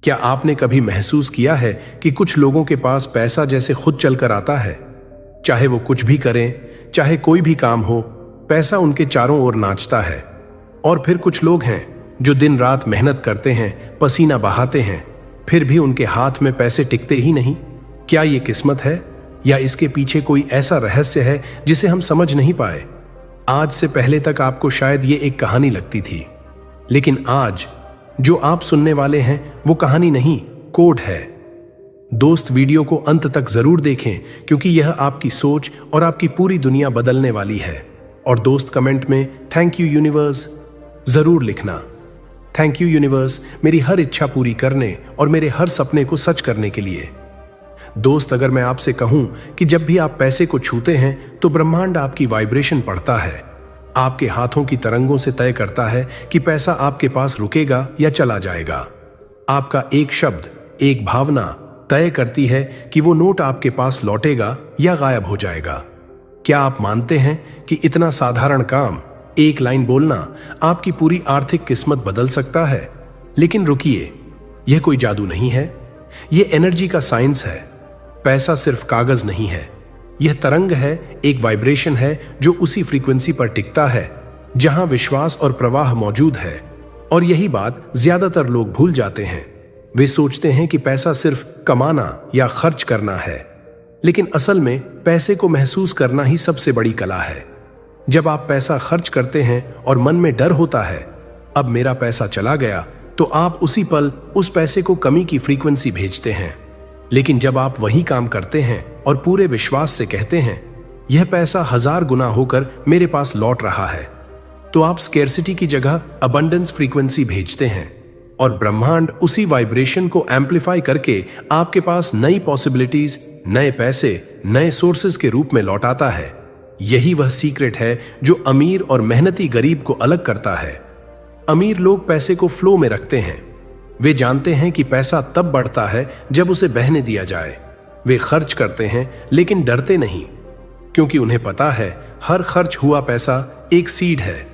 क्या आपने कभी महसूस किया है कि कुछ लोगों के पास पैसा जैसे खुद चलकर आता है? चाहे वो कुछ भी करें, चाहे कोई भी काम हो, पैसा उनके चारों ओर नाचता है। और फिर कुछ लोग हैं जो दिन रात मेहनत करते हैं, पसीना बहाते हैं, फिर भी उनके हाथ में पैसे टिकते ही नहीं। क्या ये किस्मत है या इसके पीछे कोई ऐसा रहस्य है जिसे हम समझ नहीं पाए? आज से पहले तक आपको शायद ये एक कहानी लगती थी, लेकिन आज जो आप सुनने वाले हैं वो कहानी नहीं, कोड है। दोस्त, वीडियो को अंत तक जरूर देखें क्योंकि यह आपकी सोच और आपकी पूरी दुनिया बदलने वाली है। और दोस्त, कमेंट में थैंक यू यूनिवर्स जरूर लिखना। थैंक यू यूनिवर्स, मेरी हर इच्छा पूरी करने और मेरे हर सपने को सच करने के लिए। दोस्त, अगर मैं आपसे कहूं कि जब भी आप पैसे को छूते हैं तो ब्रह्मांड आपकी वाइब्रेशन पढ़ता है, आपके हाथों की तरंगों से तय करता है कि पैसा आपके पास रुकेगा या चला जाएगा। आपका एक शब्द, एक भावना तय करती है कि वो नोट आपके पास लौटेगा या गायब हो जाएगा। क्या आप मानते हैं कि इतना साधारण काम, एक लाइन बोलना, आपकी पूरी आर्थिक किस्मत बदल सकता है? लेकिन रुकिए, यह कोई जादू नहीं है, यह एनर्जी का साइंस है। पैसा सिर्फ कागज नहीं है, यह तरंग है, एक वाइब्रेशन है जो उसी फ्रीक्वेंसी पर टिकता है जहां विश्वास और प्रवाह मौजूद है। और यही बात ज्यादातर लोग भूल जाते हैं। वे सोचते हैं कि पैसा सिर्फ कमाना या खर्च करना है, लेकिन असल में पैसे को महसूस करना ही सबसे बड़ी कला है। जब आप पैसा खर्च करते हैं और मन में डर होता है, अब मेरा पैसा चला गया, तो आप उसी पल उस पैसे को कमी की फ्रीक्वेंसी भेजते हैं। लेकिन जब आप वही काम करते हैं और पूरे विश्वास से कहते हैं, यह पैसा 1000 गुना होकर मेरे पास लौट रहा है, तो आप स्केर्सिटी की जगह अबंडेंस फ्रीक्वेंसी भेजते हैं और ब्रह्मांड उसी वाइब्रेशन को एम्पलीफाई करके आपके पास नई पॉसिबिलिटीज, नए पैसे, नए सोर्सेज के रूप में लौटाता है। यही वह सीक्रेट है जो अमीर और मेहनती गरीब को अलग करता है। अमीर लोग पैसे को फ्लो में रखते हैं। वे जानते हैं कि पैसा तब बढ़ता है जब उसे बहने दिया जाए। वे खर्च करते हैं लेकिन डरते नहीं, क्योंकि उन्हें पता है हर खर्च हुआ पैसा एक सीड है।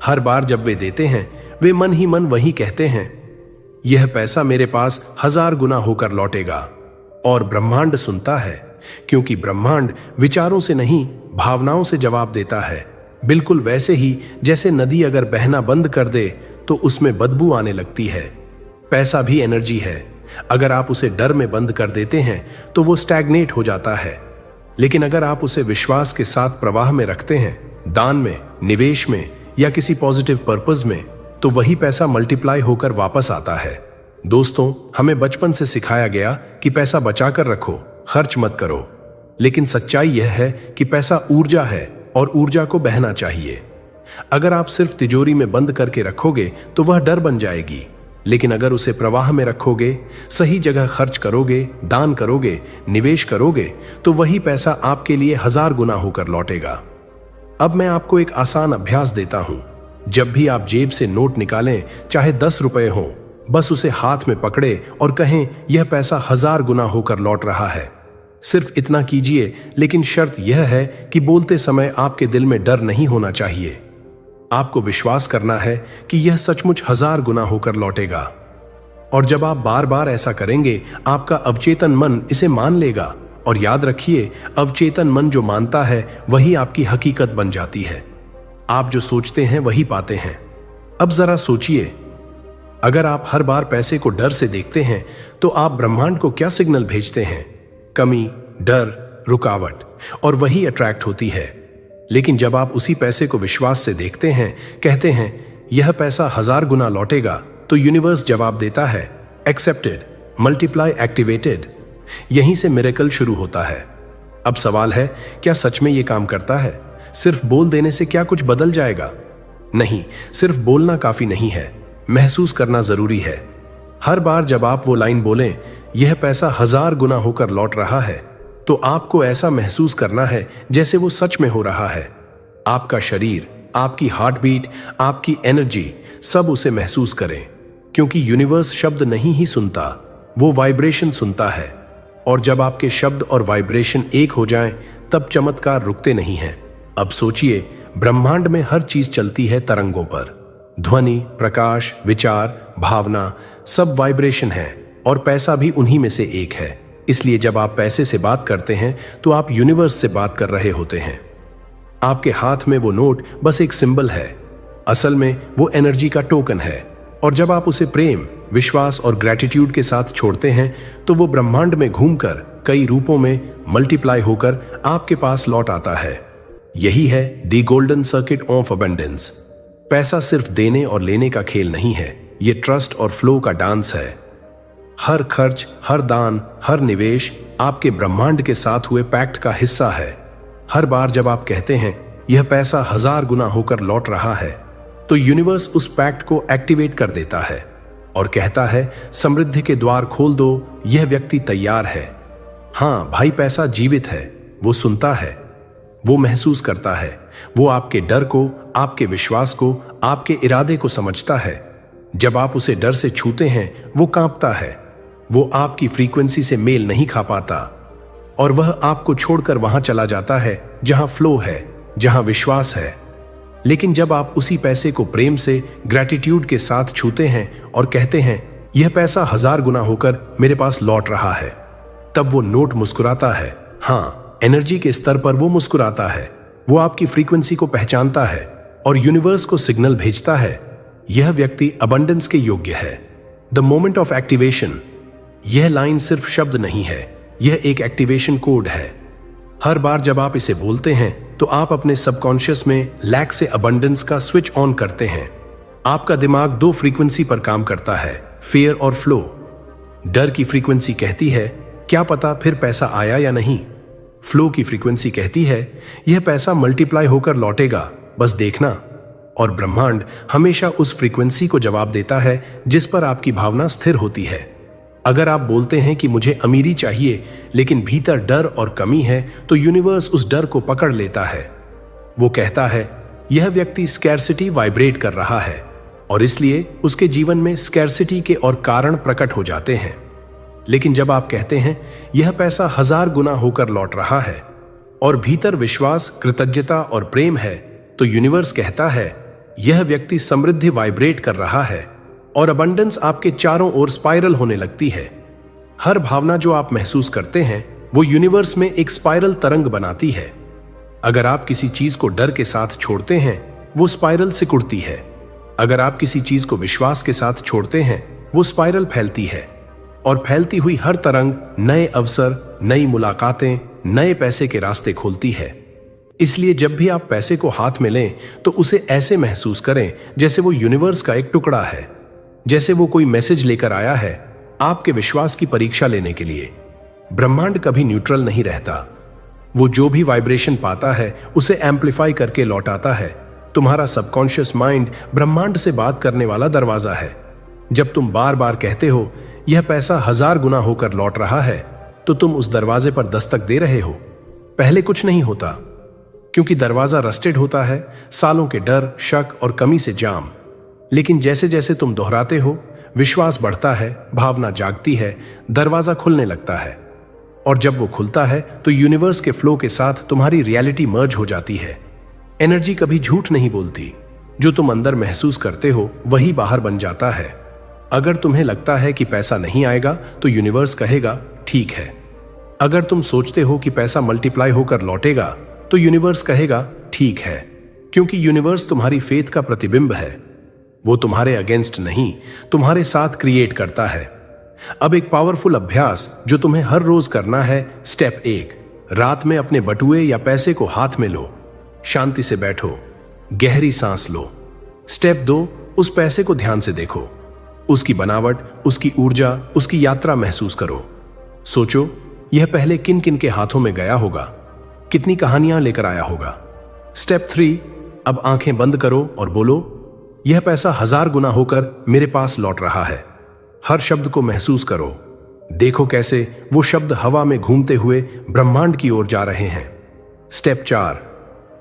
हर बार जब वे देते हैं, वे मन ही मन वही कहते हैं, यह पैसा मेरे पास 1000 गुना होकर लौटेगा। और ब्रह्मांड सुनता है, क्योंकि ब्रह्मांड विचारों से नहीं, भावनाओं से जवाब देता है। बिल्कुल वैसे ही जैसे नदी अगर बहना बंद कर दे तो उसमें बदबू आने लगती है। पैसा भी एनर्जी है। अगर आप उसे डर में बंद कर देते हैं तो वो स्टैग्नेट हो जाता है, लेकिन अगर आप उसे विश्वास के साथ प्रवाह में रखते हैं, दान में, निवेश में या किसी पॉजिटिव पर्पस में, तो वही पैसा मल्टीप्लाई होकर वापस आता है। दोस्तों, हमें बचपन से सिखाया गया कि पैसा बचाकर रखो, खर्च मत करो। लेकिन सच्चाई यह है कि पैसा ऊर्जा है और ऊर्जा को बहना चाहिए। अगर आप सिर्फ तिजोरी में बंद करके रखोगे तो वह डर बन जाएगी, लेकिन अगर उसे प्रवाह में रखोगे, सही जगह खर्च करोगे, दान करोगे, निवेश करोगे, तो वही पैसा आपके लिए 1000 गुना होकर लौटेगा। अब मैं आपको एक आसान अभ्यास देता हूं। जब भी आप जेब से नोट निकालें, चाहे 10 रुपए हो, बस उसे हाथ में पकड़े और कहें, यह पैसा 1000 गुना होकर लौट रहा है। सिर्फ इतना कीजिए, लेकिन शर्त यह है कि बोलते समय आपके दिल में डर नहीं होना चाहिए। आपको विश्वास करना है कि यह सचमुच 1000 गुना होकर लौटेगा। और जब आप बार बार ऐसा करेंगे, आपका अवचेतन मन इसे मान लेगा। और याद रखिए, अवचेतन मन जो मानता है वही आपकी हकीकत बन जाती है। आप जो सोचते हैं वही पाते हैं। अब जरा सोचिए, अगर आप हर बार पैसे को डर से देखते हैं तो आप ब्रह्मांड को क्या सिग्नल भेजते हैं? कमी, डर, रुकावट, और वही अट्रैक्ट होती है। लेकिन जब आप उसी पैसे को विश्वास से देखते हैं, कहते हैं यह पैसा 1000 गुना लौटेगा, तो यूनिवर्स जवाब देता है, एक्सेप्टेड, मल्टीप्लाई एक्टिवेटेड। यहीं से मिरेकल शुरू होता है। अब सवाल है, क्या सच में यह काम करता है? सिर्फ बोल देने से क्या कुछ बदल जाएगा? नहीं, सिर्फ बोलना काफी नहीं है, महसूस करना जरूरी है। हर बार जब आप वो लाइन बोलें, यह पैसा 1000 गुना होकर लौट रहा है, तो आपको ऐसा महसूस करना है जैसे वो सच में हो रहा है। आपका शरीर, आपकी हार्ट बीट, आपकी एनर्जी, सब उसे महसूस करें, क्योंकि यूनिवर्स शब्द नहीं ही सुनता, वो वाइब्रेशन सुनता है। और जब आपके शब्द और वाइब्रेशन एक हो जाएं, तब चमत्कार रुकते नहीं हैं। अब सोचिए, ब्रह्मांड में हर चीज चलती है तरंगों पर। ध्वनि, प्रकाश, विचार, भावना, सब वाइब्रेशन है। और पैसा भी उन्हीं में से एक है। इसलिए जब आप पैसे से बात करते हैं तो आप यूनिवर्स से बात कर रहे होते हैं। आपके हाथ में वो नोट बस एक सिंबल है, असल में वो एनर्जी का टोकन है। और जब आप उसे प्रेम, विश्वास और ग्रेटिट्यूड के साथ छोड़ते हैं तो वो ब्रह्मांड में घूमकर कई रूपों में मल्टीप्लाई होकर आपके पास लौट आता है। यही है दी गोल्डन सर्किट ऑफ अबंडेंस। पैसा सिर्फ देने और लेने का खेल नहीं है, ये ट्रस्ट और फ्लो का डांस है। हर खर्च, हर दान, हर निवेश आपके ब्रह्मांड के साथ हुए पैक्ट का हिस्सा है। हर बार जब आप कहते हैं यह पैसा 1000 गुना होकर लौट रहा है, तो यूनिवर्स उस पैक्ट को एक्टिवेट कर देता है और कहता है समृद्धि के द्वार खोल दो, यह व्यक्ति तैयार है। हाँ भाई, पैसा जीवित है, वो सुनता है, वो महसूस करता है, वो आपके डर को, आपके विश्वास को, आपके इरादे को समझता है। जब आप उसे डर से छूते हैं वो कांपता है, वो आपकी फ्रीक्वेंसी से मेल नहीं खा पाता और वह आपको छोड़कर वहां चला जाता है जहां फ्लो है, जहां विश्वास है। लेकिन जब आप उसी पैसे को प्रेम से, ग्रेटिट्यूड के साथ छूते हैं और कहते हैं यह पैसा 1000 गुना होकर मेरे पास लौट रहा है, तब वो नोट मुस्कुराता है। हाँ, एनर्जी के स्तर पर वो मुस्कुराता है, वो आपकी फ्रीक्वेंसी को पहचानता है और यूनिवर्स को सिग्नल भेजता है यह व्यक्ति अबंडेंस के योग्य है। द मोमेंट ऑफ एक्टिवेशन, यह लाइन सिर्फ शब्द नहीं है, यह एक एक्टिवेशन कोड है। हर बार जब आप इसे बोलते हैं तो आप अपने सबकॉन्शियस में लैक से अबंडेंस का स्विच ऑन करते हैं। आपका दिमाग 2 फ्रीक्वेंसी पर काम करता है, फियर और फ्लो। डर की फ्रीक्वेंसी कहती है क्या पता फिर पैसा आया या नहीं। फ्लो की फ्रीक्वेंसी कहती है यह पैसा मल्टीप्लाई होकर लौटेगा, बस देखना। और ब्रह्मांड हमेशा उस फ्रीक्वेंसी को जवाब देता है जिस पर आपकी भावना स्थिर होती है। अगर आप बोलते हैं कि मुझे अमीरी चाहिए लेकिन भीतर डर और कमी है, तो यूनिवर्स उस डर को पकड़ लेता है। वो कहता है यह व्यक्ति स्कैर्सिटी वाइब्रेट कर रहा है और इसलिए उसके जीवन में स्कैर्सिटी के और कारण प्रकट हो जाते हैं। लेकिन जब आप कहते हैं यह पैसा 1000 गुना होकर लौट रहा है और भीतर विश्वास, कृतज्ञता और प्रेम है, तो यूनिवर्स कहता है यह व्यक्ति समृद्धि वाइब्रेट कर रहा है और अबंडेंस आपके चारों ओर स्पाइरल होने लगती है। हर भावना जो आप महसूस करते हैं वो यूनिवर्स में एक स्पाइरल तरंग बनाती है। अगर आप किसी चीज को डर के साथ छोड़ते हैं वो स्पाइरल सिकुड़ती है। अगर आप किसी चीज को विश्वास के साथ छोड़ते हैं वो स्पाइरल फैलती है और फैलती हुई हर तरंग नए अवसर, नई मुलाकातें, नए पैसे के रास्ते खोलती है। इसलिए जब भी आप पैसे को हाथ में लें तो उसे ऐसे महसूस करें जैसे वो यूनिवर्स का एक टुकड़ा है, जैसे वो कोई मैसेज लेकर आया है आपके विश्वास की परीक्षा लेने के लिए। ब्रह्मांड कभी न्यूट्रल नहीं रहता, वो जो भी वाइब्रेशन पाता है उसे एम्पलीफाई करके लौटाता है। तुम्हारा सबकॉन्शियस माइंड ब्रह्मांड से बात करने वाला दरवाजा है। जब तुम बार बार कहते हो यह पैसा 1000 गुना होकर लौट रहा है, तो तुम उस दरवाजे पर दस्तक दे रहे हो। पहले कुछ नहीं होता क्योंकि दरवाजा रस्टेड होता है, सालों के डर, शक और कमी से जाम। लेकिन जैसे जैसे तुम दोहराते हो विश्वास बढ़ता है, भावना जागती है, दरवाजा खुलने लगता है। और जब वो खुलता है तो यूनिवर्स के फ्लो के साथ तुम्हारी रियलिटी मर्ज हो जाती है। एनर्जी कभी झूठ नहीं बोलती, जो तुम अंदर महसूस करते हो वही बाहर बन जाता है। अगर तुम्हें लगता है कि पैसा नहीं आएगा तो यूनिवर्स कहेगा ठीक है। अगर तुम सोचते हो कि पैसा मल्टीप्लाई होकर लौटेगा तो यूनिवर्स कहेगा ठीक है, क्योंकि यूनिवर्स तुम्हारी फेथ का प्रतिबिंब है। वो तुम्हारे अगेंस्ट नहीं, तुम्हारे साथ क्रिएट करता है। अब एक पावरफुल अभ्यास जो तुम्हें हर रोज करना है। स्टेप 1, रात में अपने बटुए या पैसे को हाथ में लो, शांति से बैठो, गहरी सांस लो। स्टेप 2, उस पैसे को ध्यान से देखो, उसकी बनावट, उसकी ऊर्जा, उसकी यात्रा महसूस करो। सोचो यह पहले किन किन के हाथों में गया होगा, कितनी कहानियां लेकर आया होगा। स्टेप 3, अब आंखें बंद करो और बोलो यह पैसा 1000 गुना होकर मेरे पास लौट रहा है। हर शब्द को महसूस करो, देखो कैसे वो शब्द हवा में घूमते हुए ब्रह्मांड की ओर जा रहे हैं। स्टेप 4,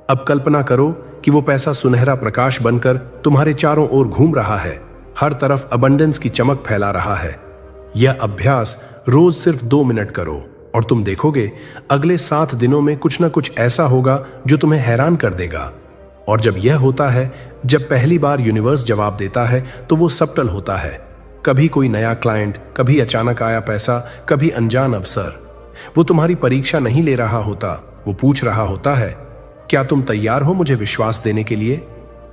अब कल्पना करो कि वो पैसा सुनहरा प्रकाश बनकर तुम्हारे चारों ओर घूम रहा है, हर तरफ अबंडेंस की चमक फैला रहा है। यह अभ्यास रोज सिर्फ 2 मिनट करो और तुम देखोगे अगले 7 दिनों में कुछ ना कुछ ऐसा होगा जो तुम्हें हैरान कर देगा। और जब यह होता है, जब पहली बार यूनिवर्स जवाब देता है, तो वो सबटल होता है। कभी कोई नया क्लाइंट, कभी अचानक आया पैसा, कभी अनजान अवसर। वो तुम्हारी परीक्षा नहीं ले रहा होता, वो पूछ रहा होता है, क्या तुम तैयार हो मुझे विश्वास देने के लिए?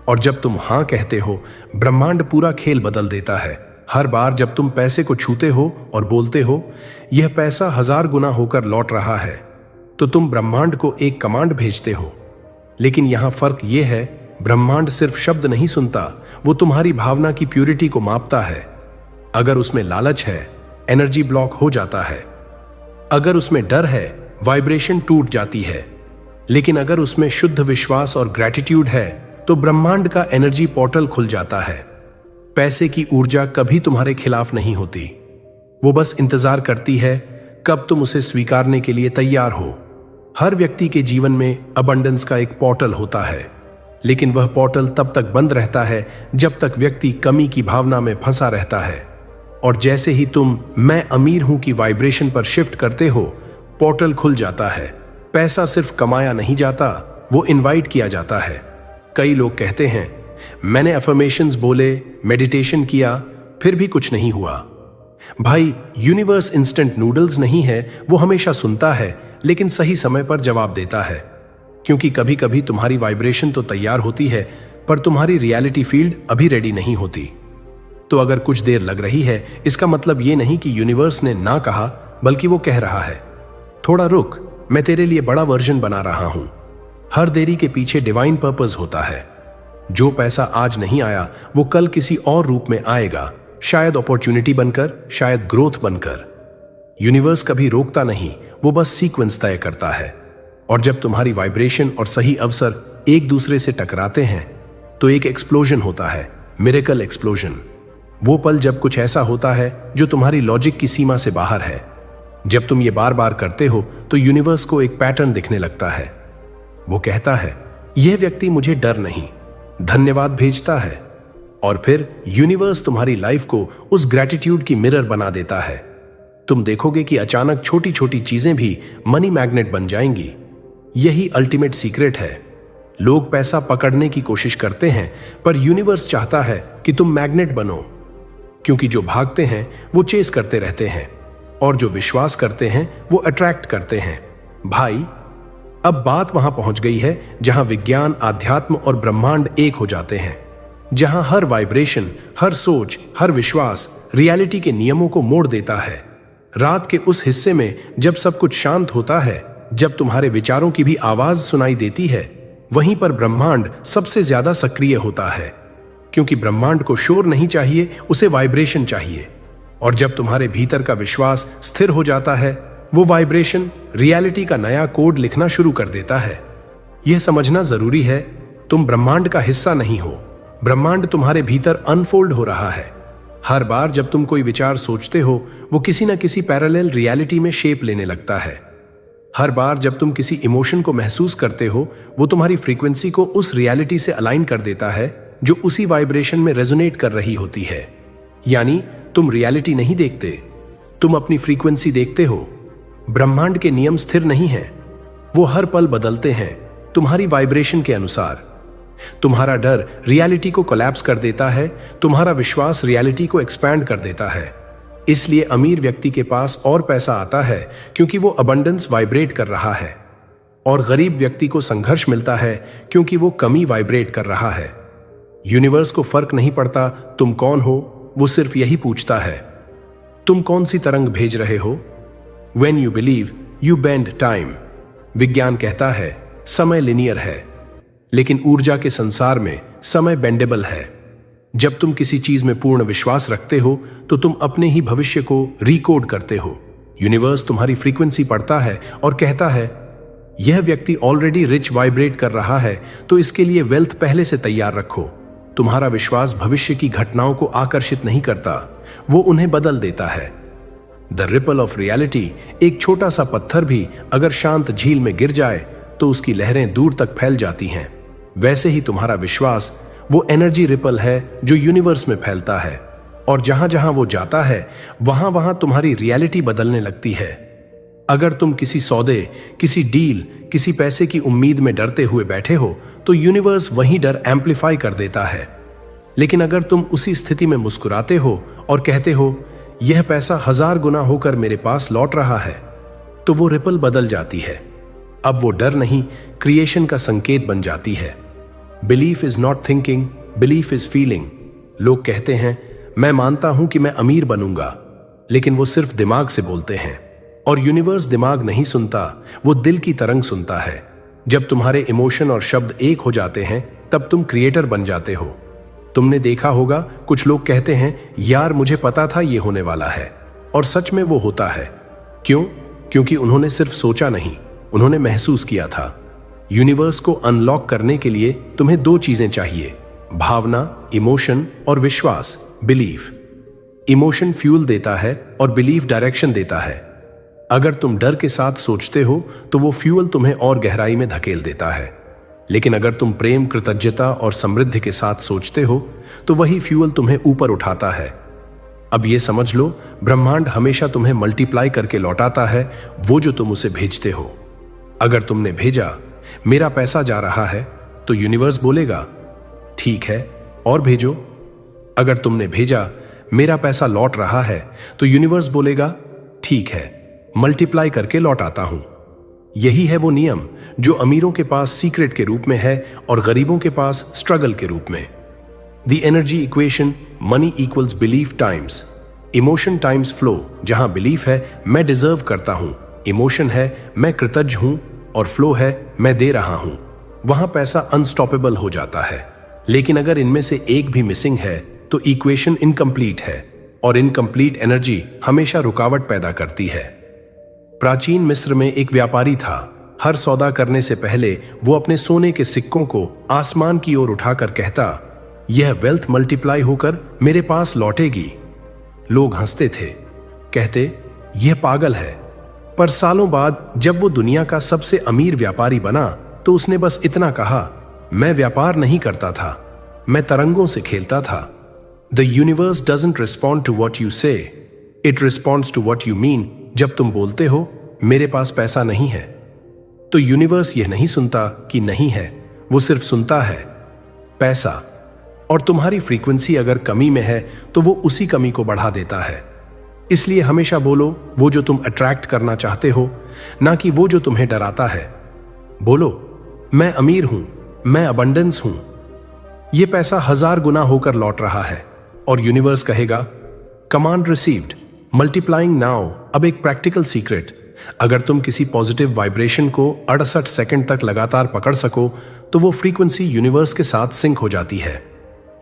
और जब तुम हां कहते हो, ब्रह्मांड पूरा खेल बदल देता है। हर बार जब तुम पैसे को छूते हो और बोलते हो, यह पैसा 1000 गुना होकर लौट रहा है, तो तुम ब्रह्मांड को एक कमांड भेजते हो। लेकिन यहां फर्क यह है, ब्रह्मांड सिर्फ शब्द नहीं सुनता, वो तुम्हारी भावना की प्यूरिटी को मापता है। अगर उसमें लालच है, एनर्जी ब्लॉक हो जाता है। अगर उसमें डर है, वाइब्रेशन टूट जाती है। लेकिन अगर उसमें शुद्ध विश्वास और ग्रैटिट्यूड है, तो ब्रह्मांड का एनर्जी पोर्टल खुल जाता है। पैसे की ऊर्जा कभी तुम्हारे खिलाफ नहीं होती, वो बस इंतजार करती है कब तुम उसे स्वीकारने के लिए तैयार हो। हर व्यक्ति के जीवन में अबंडेंस का एक पोर्टल होता है, लेकिन वह पोर्टल तब तक बंद रहता है जब तक व्यक्ति कमी की भावना में फंसा रहता है। और जैसे ही तुम मैं अमीर हूं की वाइब्रेशन पर शिफ्ट करते हो, पोर्टल खुल जाता है। पैसा सिर्फ कमाया नहीं जाता, वो इनवाइट किया जाता है। कई लोग कहते हैं, मैंने अफर्मेशंस बोले, मेडिटेशन किया, फिर भी कुछ नहीं हुआ। भाई, यूनिवर्स इंस्टेंट नूडल्स नहीं है, वो हमेशा सुनता है, लेकिन सही समय पर जवाब देता है। क्योंकि कभी कभी तुम्हारी वाइब्रेशन तो तैयार होती है, पर तुम्हारी रियलिटी फील्ड अभी रेडी नहीं होती। तो अगर कुछ देर लग रही है, इसका मतलब ये नहीं कि यूनिवर्स ने ना कहा, बल्कि वो कह रहा है, थोड़ा रुक, मैं तेरे लिए बड़ा वर्जन बना रहा हूं। हर देरी के पीछे डिवाइन पर्पस होता है। जो पैसा आज नहीं आया, वो कल किसी और रूप में आएगा, शायद अपॉर्चुनिटी बनकर, शायद ग्रोथ बनकर। यूनिवर्स कभी रोकता नहीं, वो बस सीक्वेंस तय करता है। और जब तुम्हारी वाइब्रेशन और सही अवसर एक दूसरे से टकराते हैं, तो एक एक्सप्लोजन होता है, मिरेकल एक्सप्लोजन। वो पल जब कुछ ऐसा होता है जो तुम्हारी लॉजिक की सीमा से बाहर है। जब तुम ये बार बार करते हो, तो यूनिवर्स को एक पैटर्न दिखने लगता है। वो कहता है, यह व्यक्ति मुझे डर नहीं, धन्यवाद भेजता है। और फिर यूनिवर्स तुम्हारी लाइफ को उस ग्रैटिट्यूड की मिरर बना देता है। तुम देखोगे कि अचानक छोटी छोटी चीजें भी मनी मैग्नेट बन जाएंगी। यही अल्टीमेट सीक्रेट है। लोग पैसा पकड़ने की कोशिश करते हैं, पर यूनिवर्स चाहता है कि तुम मैग्नेट बनो। क्योंकि जो भागते हैं वो चेस करते रहते हैं, और जो विश्वास करते हैं वो अट्रैक्ट करते हैं। भाई, अब बात वहां पहुंच गई है जहां विज्ञान, आध्यात्म और ब्रह्मांड एक हो जाते हैं, जहां हर वाइब्रेशन, हर सोच, हर विश्वास रियलिटी के नियमों को मोड़ देता है। रात के उस हिस्से में जब सब कुछ शांत होता है, जब तुम्हारे विचारों की भी आवाज सुनाई देती है, वहीं पर ब्रह्मांड सबसे ज्यादा सक्रिय होता है। क्योंकि ब्रह्मांड को शोर नहीं चाहिए, उसे वाइब्रेशन चाहिए। और जब तुम्हारे भीतर का विश्वास स्थिर हो जाता है, वो वाइब्रेशन रियलिटी का नया कोड लिखना शुरू कर देता है। यह समझना जरूरी है, तुम ब्रह्मांड का हिस्सा नहीं हो, ब्रह्मांड तुम्हारे भीतर अनफोल्ड हो रहा है। हर बार जब तुम कोई विचार सोचते हो, वो किसी न किसी पैरेलल रियलिटी में शेप लेने लगता है। हर बार जब तुम किसी इमोशन को महसूस करते हो, वो तुम्हारी फ्रीक्वेंसी को उस रियलिटी से अलाइन कर देता है जो उसी वाइब्रेशन में रेजोनेट कर रही होती है। यानी तुम रियलिटी नहीं देखते, तुम अपनी फ्रीक्वेंसी देखते हो। ब्रह्मांड के नियम स्थिर नहीं हैं, वो हर पल बदलते हैं तुम्हारी वाइब्रेशन के अनुसार। तुम्हारा डर रियलिटी को कोलैप्स कर देता है, तुम्हारा विश्वास रियलिटी को एक्सपैंड कर देता है। इसलिए अमीर व्यक्ति के पास और पैसा आता है क्योंकि वो अबंडेंस वाइब्रेट कर रहा है, और गरीब व्यक्ति को संघर्ष मिलता है क्योंकि वो कमी वाइब्रेट कर रहा है। यूनिवर्स को फर्क नहीं पड़ता तुम कौन हो, वो सिर्फ यही पूछता है, तुम कौन सी तरंग भेज रहे हो। When you believe, you bend time। विज्ञान कहता है समय लिनियर है, लेकिन ऊर्जा के संसार में समय बेंडेबल है। जब तुम किसी चीज में पूर्ण विश्वास रखते हो, तो तुम अपने ही भविष्य को रिकोड करते हो। यूनिवर्स तुम्हारी फ्रीक्वेंसी पढ़ता है और कहता है, यह व्यक्ति ऑलरेडी रिच वाइब्रेट कर रहा है, तो इसके लिए वेल्थ पहले से तैयार रखो। तुम्हारा विश्वास भविष्य की घटनाओं को आकर्षित नहीं करता, वो उन्हें बदल देता है। द रिपल ऑफ रियलिटी, एक छोटा सा पत्थर भी अगर शांत झील में गिर जाए तो उसकी लहरें दूर तक फैल जाती हैं। वैसे ही तुम्हारा विश्वास वो एनर्जी रिपल है जो यूनिवर्स में फैलता है, और जहां जहां वो जाता है, वहां वहां तुम्हारी रियलिटी बदलने लगती है। अगर तुम किसी सौदे, किसी डील, किसी पैसे की उम्मीद में डरते हुए बैठे हो, तो यूनिवर्स वही डर एम्पलीफाई कर देता है। लेकिन अगर तुम उसी स्थिति में मुस्कुराते हो और कहते हो यह पैसा 1000 गुना होकर मेरे पास लौट रहा है, तो वो रिपल बदल जाती है। अब वो डर नहीं, क्रिएशन का संकेत बन जाती है। Belief is not thinking, belief is feeling. लोग कहते हैं मैं मानता हूं कि मैं अमीर बनूंगा, लेकिन वो सिर्फ दिमाग से बोलते हैं। और यूनिवर्स दिमाग नहीं सुनता, वो दिल की तरंग सुनता है। जब तुम्हारे इमोशन और शब्द एक हो जाते हैं तब तुम क्रिएटर बन जाते हो। तुमने देखा होगा कुछ लोग कहते हैं यार मुझे पता था ये होने वाला है, और सच में वो होता है। क्यों? क्योंकि उन्होंने सिर्फ सोचा नहीं, उन्होंने महसूस किया था। यूनिवर्स को अनलॉक करने के लिए तुम्हें 2 चीजें चाहिए, भावना, इमोशन, और विश्वास, बिलीफ। इमोशन फ्यूल देता है और बिलीफ डायरेक्शन देता है। अगर तुम डर के साथ सोचते हो तो वो फ्यूल तुम्हें और गहराई में धकेल देता है, लेकिन अगर तुम प्रेम, कृतज्ञता और समृद्धि के साथ सोचते हो तो वही फ्यूल तुम्हें ऊपर उठाता है। अब ये समझ लो, ब्रह्मांड हमेशा तुम्हें मल्टीप्लाई करके लौटाता है वो जो तुम उसे भेजते हो। अगर तुमने भेजा मेरा पैसा जा रहा है, तो यूनिवर्स बोलेगा ठीक है और भेजो। अगर तुमने भेजा मेरा पैसा लौट रहा है, तो यूनिवर्स बोलेगा ठीक है, मल्टीप्लाई करके लौटाता हूं। यही है वो नियम जो अमीरों के पास सीक्रेट के रूप में है और गरीबों के पास स्ट्रगल के रूप में। The energy equation, money equals belief times emotion times flow. जहां बिलीफ है मैं डिजर्व करता हूं, इमोशन है मैं कृतज्ञ हूं, और फ्लो है मैं दे रहा हूं, वहां पैसा अनस्टॉपेबल हो जाता है। लेकिन अगर इनमें से एक भी मिसिंग है तो इक्वेशन इनकम्प्लीट है, और इनकम्प्लीट एनर्जी हमेशा रुकावट पैदा करती है। प्राचीन मिस्र में एक व्यापारी था। हर सौदा करने से पहले वो अपने सोने के सिक्कों को आसमान की ओर उठाकर कहता, यह वेल्थ मल्टीप्लाई होकर मेरे पास लौटेगी। लोग हंसते थे, कहते यह पागल है। पर सालों बाद जब वो दुनिया का सबसे अमीर व्यापारी बना तो उसने बस इतना कहा, मैं व्यापार नहीं करता था, मैं तरंगों से खेलता था। The universe doesn't respond to what you say, it responds to what you mean. जब तुम बोलते हो मेरे पास पैसा नहीं है, तो यूनिवर्स यह नहीं सुनता कि नहीं है, वो सिर्फ सुनता है पैसा। और तुम्हारी फ्रीक्वेंसी अगर कमी में है तो वो उसी कमी को बढ़ा देता है। इसलिए हमेशा बोलो वो जो तुम अट्रैक्ट करना चाहते हो, ना कि वो जो तुम्हें डराता है। बोलो मैं अमीर हूं, मैं अबंडेंस हूं, ये पैसा 1000 गुना होकर लौट रहा है। और यूनिवर्स कहेगा कमांड रिसीव्ड, मल्टीप्लाइंग नाउ। अब एक प्रैक्टिकल सीक्रेट, अगर तुम किसी पॉजिटिव वाइब्रेशन को 68 सेकंड तक लगातार पकड़ सको तो वो फ्रीक्वेंसी यूनिवर्स के साथ सिंक हो जाती है।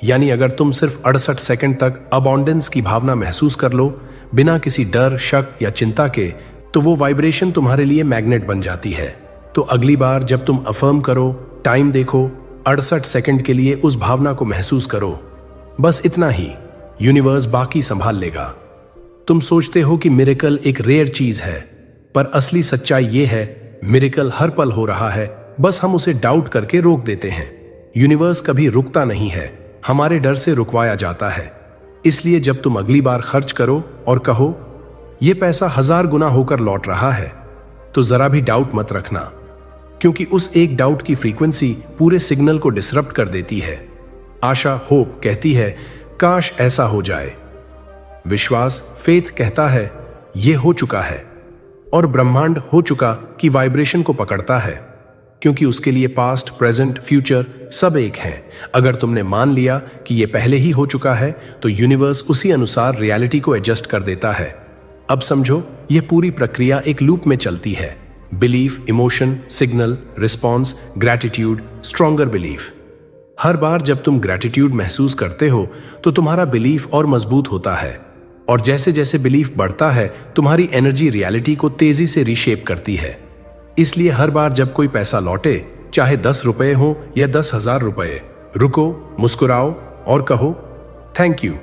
यानी अगर तुम सिर्फ 68 सेकंड तक अबॉन्डेंस की भावना महसूस कर लो बिना किसी डर, शक या चिंता के, तो वो वाइब्रेशन तुम्हारे लिए मैग्नेट बन जाती है। तो अगली बार जब तुम अफर्म करो, टाइम देखो, 68 सेकंड के लिए उस भावना को महसूस करो। बस इतना ही, यूनिवर्स बाकी संभाल लेगा। तुम सोचते हो कि मिरेकल एक रेयर चीज है, पर असली सच्चाई ये है मिरेकल हर पल हो रहा है, बस हम उसे डाउट करके रोक देते हैं। यूनिवर्स कभी रुकता नहीं है, हमारे डर से रुकवाया जाता है। इसलिए जब तुम अगली बार खर्च करो और कहो यह पैसा 1000 गुना होकर लौट रहा है, तो जरा भी डाउट मत रखना, क्योंकि उस एक डाउट की फ्रीक्वेंसी पूरे सिग्नल को डिसरप्ट कर देती है। आशा, होप कहती है काश ऐसा हो जाए। विश्वास, फेथ कहता है यह हो चुका है। और ब्रह्मांड हो चुका कि वाइब्रेशन को पकड़ता है, क्योंकि उसके लिए पास्ट, प्रेजेंट, फ्यूचर सब एक हैं। अगर तुमने मान लिया कि यह पहले ही हो चुका है तो यूनिवर्स उसी अनुसार रियलिटी को एडजस्ट कर देता है। अब समझो यह पूरी प्रक्रिया एक लूप में चलती है। Belief, emotion, signal, response, gratitude, stronger belief. हर बार जब तुम ग्रैटिट्यूड महसूस करते हो तो तुम्हारा बिलीफ और मजबूत होता है, और जैसे जैसे बिलीफ बढ़ता है तुम्हारी एनर्जी रियलिटी को तेजी से रीशेप करती है। इसलिए हर बार जब कोई पैसा लौटे, चाहे 10 रुपए हो या 10,000 रुपए, रुको, मुस्कुराओ और कहो thank you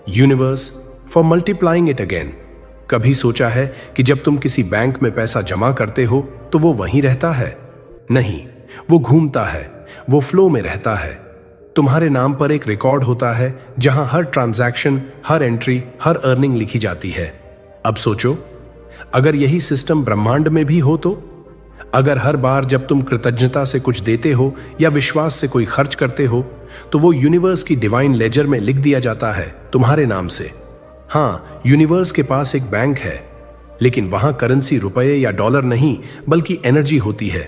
universe for multiplying it again. कभी सोचा है कि जब तुम किसी बैंक में पैसा जमा करते हो तो वो वहीं रहता है? नहीं, वो घूमता है, वो फ्लो में रहता है। तुम्हारे नाम पर एक रिकॉर्ड होता है जहां हर ट्रांजैक्शन, हर एंट्री, हर अर्निंग लिखी जाती है। अब सोचो अगर यही सिस्टम ब्रह्मांड में भी हो तो? अगर हर बार जब तुम कृतज्ञता से कुछ देते हो या विश्वास से कोई खर्च करते हो तो वो यूनिवर्स की डिवाइन लेजर में लिख दिया जाता है तुम्हारे नाम से। हाँ, यूनिवर्स के पास एक बैंक है, लेकिन वहां करेंसी रुपए या डॉलर नहीं बल्कि एनर्जी होती है।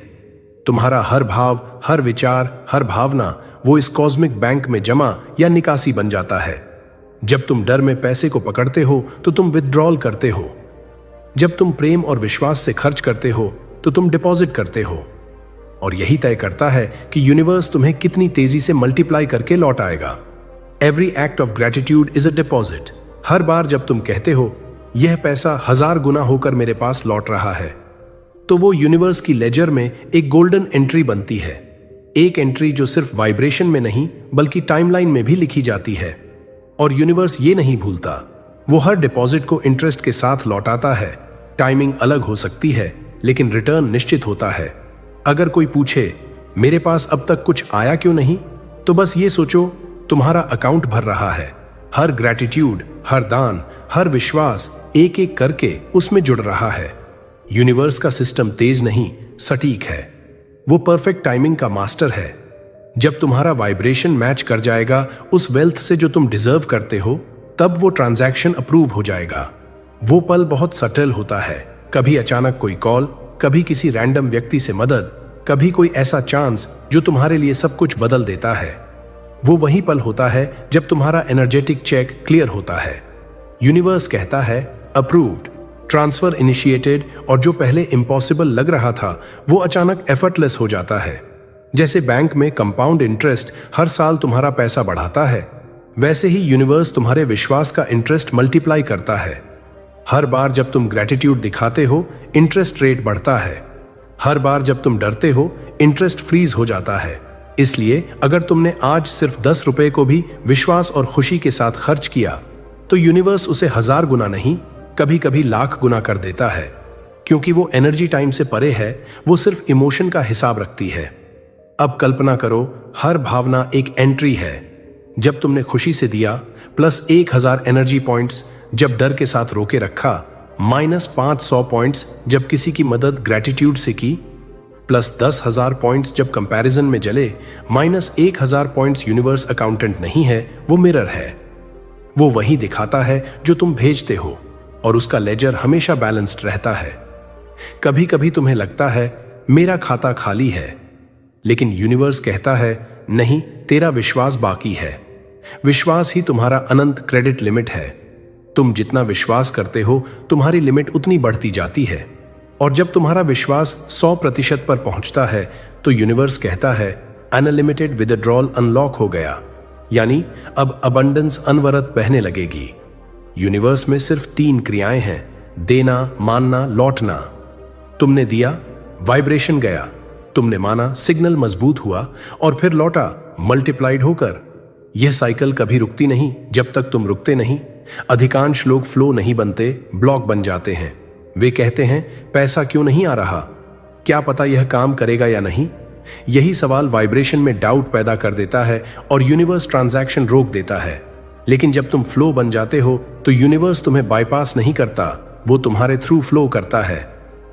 तुम्हारा हर भाव, हर विचार, हर भावना वो इस कॉस्मिक बैंक में जमा या निकासी बन जाता है। जब तुम डर में पैसे को पकड़ते हो तो तुम विथड्रॉल करते हो। जब तुम प्रेम और विश्वास से खर्च करते हो तो तुम डिपॉजिट करते हो। और यही तय करता है कि यूनिवर्स तुम्हें कितनी तेजी से मल्टीप्लाई करके लौट आएगा। Every act of gratitude is a deposit. हर बार जब तुम कहते हो यह पैसा 1000 गुना होकर मेरे पास लौट रहा है, तो वो यूनिवर्स की लेजर में एक गोल्डन एंट्री बनती है। एक एंट्री जो सिर्फ वाइब्रेशन में नहीं बल्कि टाइमलाइन में भी लिखी जाती है। और यूनिवर्स ये नहीं भूलता, वो हर डिपॉजिट को इंटरेस्ट के साथ लौटाता है। टाइमिंग अलग हो सकती है लेकिन रिटर्न निश्चित होता है। अगर कोई पूछे मेरे पास अब तक कुछ आया क्यों नहीं, तो बस ये सोचो तुम्हारा अकाउंट भर रहा है। हर ग्रैटिट्यूड, हर दान, हर विश्वास एक एक करके उसमें जुड़ रहा है। यूनिवर्स का सिस्टम तेज नहीं, सटीक है। वो परफेक्ट टाइमिंग का मास्टर है। जब तुम्हारा वाइब्रेशन मैच कर जाएगा उस वेल्थ से जो तुम डिजर्व करते हो, तब वो ट्रांजैक्शन अप्रूव हो जाएगा। वो पल बहुत सटल होता है। कभी अचानक कोई कॉल, कभी किसी रैंडम व्यक्ति से मदद, कभी कोई ऐसा चांस जो तुम्हारे लिए सब कुछ बदल देता है। वो वही पल होता है जब तुम्हारा एनर्जेटिक चेक क्लियर होता है। यूनिवर्स कहता है अप्रूव्ड, ट्रांसफर इनिशिएटेड, और जो पहले इम्पॉसिबल लग रहा था वो अचानक एफर्टलेस हो जाता है। जैसे बैंक में कंपाउंड इंटरेस्ट हर साल तुम्हारा पैसा बढ़ाता है, वैसे ही यूनिवर्स तुम्हारे विश्वास का इंटरेस्ट मल्टीप्लाई करता है। हर बार जब तुम ग्रेटिट्यूड दिखाते हो, इंटरेस्ट रेट बढ़ता है। हर बार जब तुम डरते हो, इंटरेस्ट फ्रीज हो जाता है। इसलिए अगर तुमने आज सिर्फ 10 रुपए को भी विश्वास और खुशी के साथ खर्च किया, तो यूनिवर्स उसे 1000 गुना नहीं, कभी कभी लाख गुना कर देता है। क्योंकि वो एनर्जी टाइम से परे है, वो सिर्फ इमोशन का हिसाब रखती है। अब कल्पना करो, हर भावना एक एंट्री है। जब तुमने खुशी से दिया प्लस 1000 एनर्जी पॉइंट्स, जब डर के साथ रोके रखा माइनस 500 पॉइंट्स, जब किसी की मदद ग्रेटिट्यूड से की, प्लस 10,000 पॉइंट्स जब कंपैरिजन में जले, माइनस 1000 पॉइंट्स। यूनिवर्स अकाउंटेंट नहीं है, वो मिरर है। वो वही दिखाता है जो तुम भेजते हो, और उसका लेजर हमेशा बैलेंस्ड रहता है। कभी कभी तुम्हें लगता है मेरा खाता खाली है, लेकिन यूनिवर्स कहता है नहीं, तेरा विश्वास बाकी है। विश्वास ही तुम्हारा अनंत क्रेडिट लिमिट है। तुम जितना विश्वास करते हो, तुम्हारी लिमिट उतनी बढ़ती जाती है। और जब तुम्हारा विश्वास 100% पर पहुंचता है, तो यूनिवर्स कहता है अनलिमिटेड विथड्रॉल अनलॉक हो गया, यानी अब अबंडेंस अनवरत बहने लगेगी। यूनिवर्स में सिर्फ 3 क्रियाएं हैं, देना, मानना, लौटना। तुमने दिया, वाइब्रेशन गया, तुमने माना, सिग्नल मजबूत हुआ, और फिर लौटा मल्टीप्लाइड होकर। यह साइकिल कभी रुकती नहीं जब तक तुम रुकते नहीं। अधिकांश लोग फ्लो नहीं बनते, ब्लॉक बन जाते हैं। वे कहते हैं पैसा क्यों नहीं आ रहा, क्या पता यह काम करेगा या नहीं। यही सवाल वाइब्रेशन में डाउट पैदा कर देता है और यूनिवर्स ट्रांजैक्शन रोक देता है। लेकिन जब तुम फ्लो बन जाते हो तो यूनिवर्स तुम्हें बाईपास नहीं करता, वो तुम्हारे थ्रू फ्लो करता है।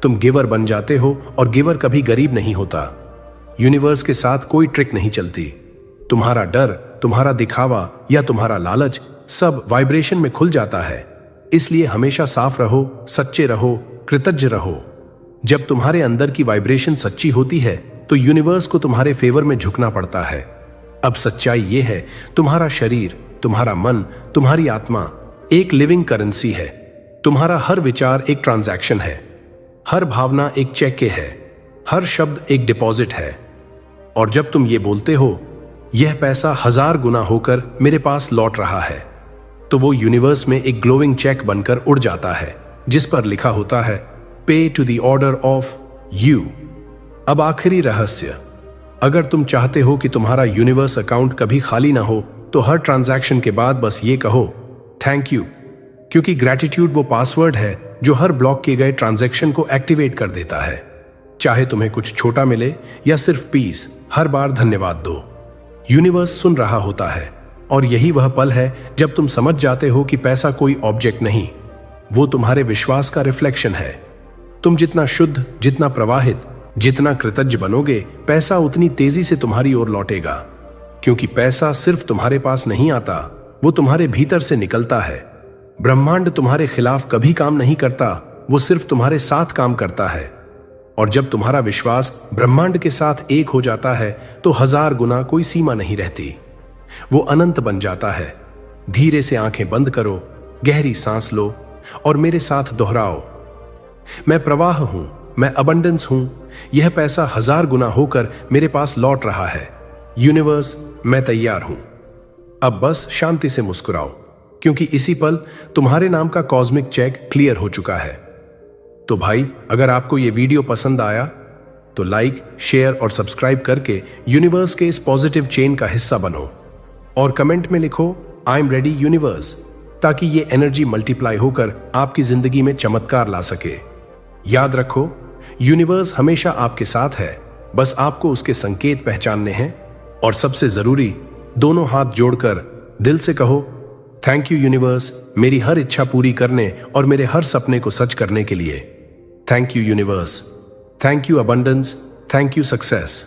तुम गिवर बन जाते हो, और गिवर कभी गरीब नहीं होता। यूनिवर्स के साथ कोई ट्रिक नहीं चलती। तुम्हारा डर, तुम्हारा दिखावा या तुम्हारा लालच सब वाइब्रेशन में खुल जाता है। इसलिए हमेशा साफ रहो, सच्चे रहो, कृतज्ञ रहो। जब तुम्हारे अंदर की वाइब्रेशन सच्ची होती है तो यूनिवर्स को तुम्हारे फेवर में झुकना पड़ता है। अब सच्चाई ये है, तुम्हारा शरीर, तुम्हारा मन, तुम्हारी आत्मा एक लिविंग करेंसी है। तुम्हारा हर विचार एक ट्रांजैक्शन है, हर भावना एक चेक है, हर शब्द एक डिपॉजिट है। और जब तुम ये बोलते हो यह पैसा 1000 गुना होकर मेरे पास लौट रहा है, तो वो यूनिवर्स में एक ग्लोइंग चेक बनकर उड़ जाता है, जिस पर लिखा होता है pay to the order of you. अब आखिरी रहस्य, अगर तुम चाहते हो कि तुम्हारा यूनिवर्स अकाउंट कभी खाली ना हो, तो हर ट्रांजैक्शन के बाद बस ये कहो थैंक यू, क्योंकि ग्रैटिट्यूड वो पासवर्ड है जो हर ब्लॉक किए गए ट्रांजैक्शन को एक्टिवेट कर देता है। चाहे तुम्हें कुछ छोटा मिले या सिर्फ पीस, हर बार धन्यवाद दो। यूनिवर्स सुन रहा होता है, और यही वह पल है जब तुम समझ जाते हो कि पैसा कोई ऑब्जेक्ट नहीं, वो तुम्हारे विश्वास का रिफ्लेक्शन है। तुम जितना शुद्ध, जितना प्रवाहित, जितना कृतज्ञ बनोगे, पैसा उतनी तेजी से तुम्हारी ओर लौटेगा। क्योंकि पैसा सिर्फ तुम्हारे पास नहीं आता, वो तुम्हारे भीतर से निकलता है। ब्रह्मांड तुम्हारे खिलाफ कभी काम नहीं करता, वो सिर्फ तुम्हारे साथ काम करता है। और जब तुम्हारा विश्वास ब्रह्मांड के साथ एक हो जाता है तो 1000 गुना कोई सीमा नहीं रहती, वो अनंत बन जाता है। धीरे से आंखें बंद करो, गहरी सांस लो और मेरे साथ दोहराओ, मैं प्रवाह हूं, मैं अबंडेंस हूं, यह पैसा 1000 गुना होकर मेरे पास लौट रहा है। यूनिवर्स, मैं तैयार हूं। अब बस शांति से मुस्कुराओ, क्योंकि इसी पल तुम्हारे नाम का कॉस्मिक चेक क्लियर हो चुका है। तो भाई, अगर आपको यह वीडियो पसंद आया तो लाइक, शेयर और सब्सक्राइब करके यूनिवर्स के इस पॉजिटिव चेन का हिस्सा बनो और कमेंट में लिखो आई एम रेडी यूनिवर्स, ताकि ये एनर्जी मल्टीप्लाई होकर आपकी जिंदगी में चमत्कार ला सके। याद रखो, यूनिवर्स हमेशा आपके साथ है, बस आपको उसके संकेत पहचानने हैं। और सबसे जरूरी, दोनों हाथ जोड़कर दिल से कहो थैंक यू यूनिवर्स, मेरी हर इच्छा पूरी करने और मेरे हर सपने को सच करने के लिए। Thank you universe, thank you abundance, thank you success.